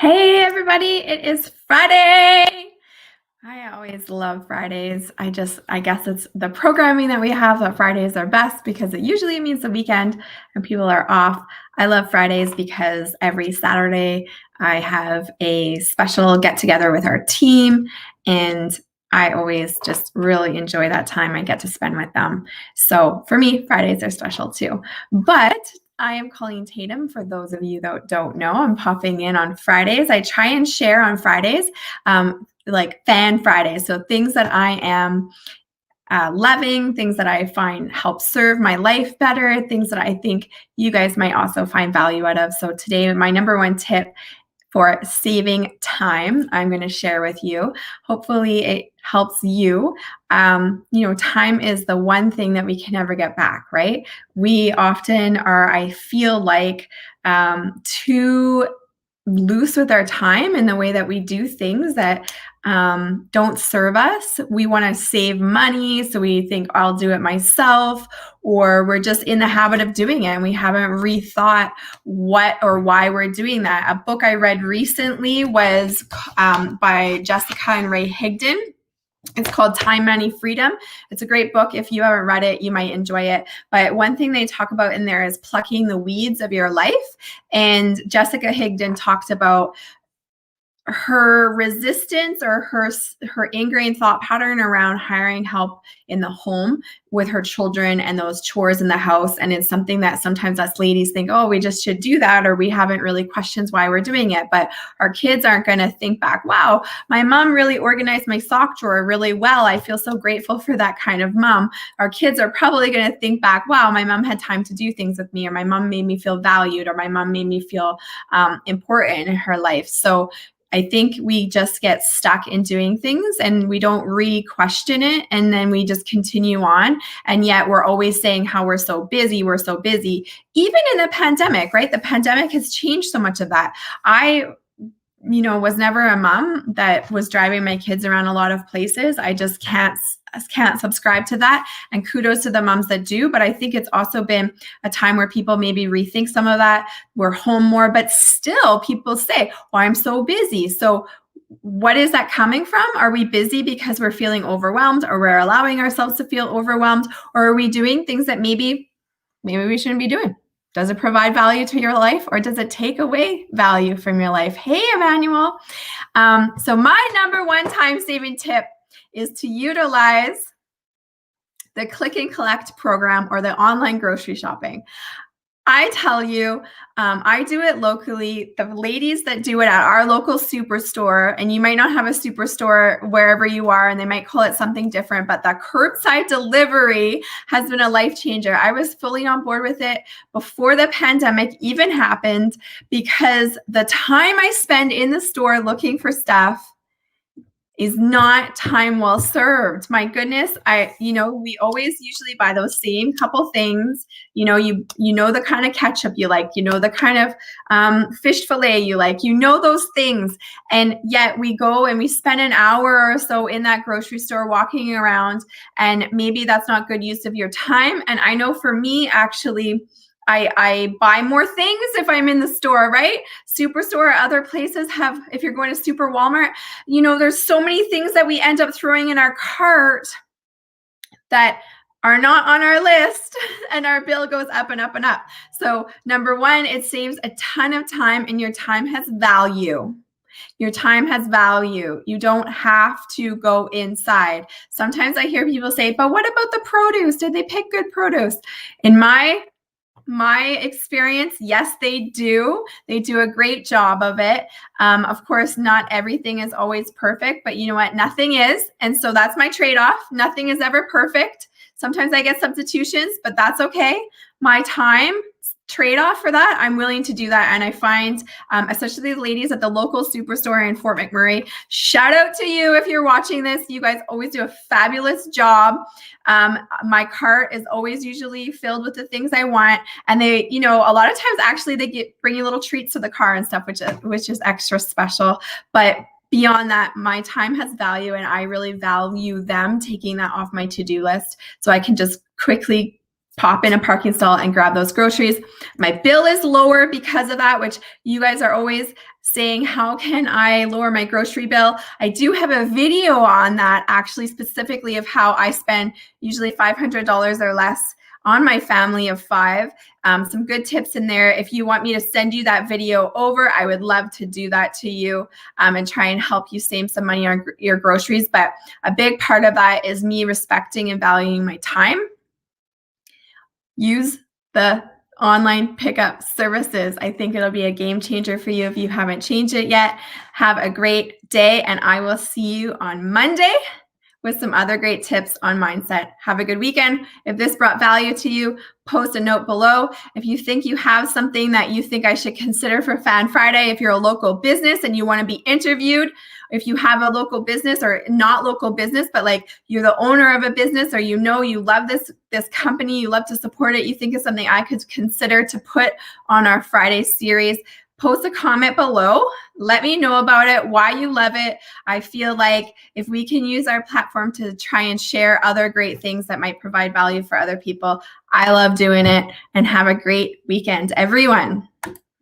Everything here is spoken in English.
Hey everybody, it is Friday. I always love Fridays. I guess it's the programming that we have that Fridays are best because it usually means the weekend and people are off. I love Fridays because every Saturday I have a special get together with our team, and I always just really enjoy that time I get to spend with them. So for me, Fridays are special too. But I am Colleen Tatum. For those of you that don't know, I'm popping in on Fridays. I try and share on Fridays, like Fan Fridays. So things that I am loving, things that I find help serve my life better, things that I think you guys might also find value out of. So today, my number one tip for saving time, I'm going to share with you. Hopefully, it helps you. Time is the one thing that we can never get back, right? We often are, I feel like, too loose with our time in the way that we do things that don't serve us. We want to save money, so we think I'll do it myself, or we're just in the habit of doing it and we haven't rethought what or why we're doing that. A book I read recently was by Jessica and Ray Higdon. It's called Time, Money, Freedom. It's a great book. If you haven't read it, you might enjoy it. But one thing they talk about in there is plucking the weeds of your life. And Jessica Higdon talked about her resistance or her ingrained thought pattern around hiring help in the home with her children and those chores in the house. And it's something that sometimes us ladies think, oh, we just should do that, or we haven't really questioned why we're doing it. But our kids aren't going to think back, wow, my mom really organized my sock drawer really well. I feel so grateful for that kind of mom. Our kids are probably going to think back, wow, my mom had time to do things with me, or my mom made me feel valued, or my mom made me feel important in her life. So I think we just get stuck in doing things and we don't re-question it, and then we just continue on. And yet we're always saying how we're so busy, even in the pandemic, right? The pandemic has changed so much of that. I was never a mom that was driving my kids around a lot of places. I just can't subscribe to that. And kudos to the moms that do. But I think it's also been a time where people maybe rethink some of that. We're home more, but still people say, well, I'm so busy. So what is that coming from? Are we busy because we're feeling overwhelmed, or we're allowing ourselves to feel overwhelmed? Or are we doing things that maybe we shouldn't be doing? Does it provide value to your life, or does it take away value from your life? Hey, Emmanuel. So my number one time-saving tip is to utilize the click and collect program or the online grocery shopping. I tell you, I do it locally. The ladies that do it at our local superstore, and you might not have a superstore wherever you are, and they might call it something different, but the curbside delivery has been a life changer. I was fully on board with it before the pandemic even happened, because the time I spend in the store looking for stuff is not time well served. My goodness, we always usually buy those same couple things. You know the kind of ketchup you like, the kind of fish fillet you like, those things. And yet we go and we spend an hour or so in that grocery store walking around, and maybe that's not good use of your time. And I know for me, actually, I buy more things if I'm in the store, right? Superstore or other places have, if you're going to Super Walmart, there's so many things that we end up throwing in our cart that are not on our list, and our bill goes up and up and up. So number one, it saves a ton of time, and your time has value. Your time has value. You don't have to go inside. Sometimes I hear people say, but what about the produce? Did they pick good produce? In my experience, yes, they do. They do a great job of it. Of course, not everything is always perfect, but you know what? Nothing is. And so that's my trade-off. Nothing is ever perfect. Sometimes I get substitutions, but that's okay. My time trade-off for that, I'm willing to do that. And I find, especially the ladies at the local superstore in Fort McMurray, shout out to you if you're watching this. You guys always do a fabulous job. My cart is always usually filled with the things I want. And they, a lot of times actually they bring you little treats to the car and stuff, which is extra special. But beyond that, my time has value, and I really value them taking that off my to-do list so I can just quickly pop in a parking stall and grab those groceries. My bill is lower because of that, which you guys are always saying, how can I lower my grocery bill? I do have a video on that, actually, specifically of how I spend usually $500 or less on my family of 5. Some good tips in there. If you want me to send you that video over, I would love to do that to you and try and help you save some money on your groceries. But a big part of that is me respecting and valuing my time. Use the online pickup services. I think it'll be a game changer for you if you haven't changed it yet. Have a great day, and I will see you on Monday with some other great tips on mindset. Have a good weekend. If this brought value to you, post a note below. If you think you have something that you think I should consider for Fan Friday, if you're a local business and you want to be interviewed, if you have a local business or not local business, but like you're the owner of a business, or you love this company, you love to support it, you think is something I could consider to put on our Friday series, post a comment below. Let me know about it, why you love it. I feel like if we can use our platform to try and share other great things that might provide value for other people, I love doing it. And have a great weekend, everyone.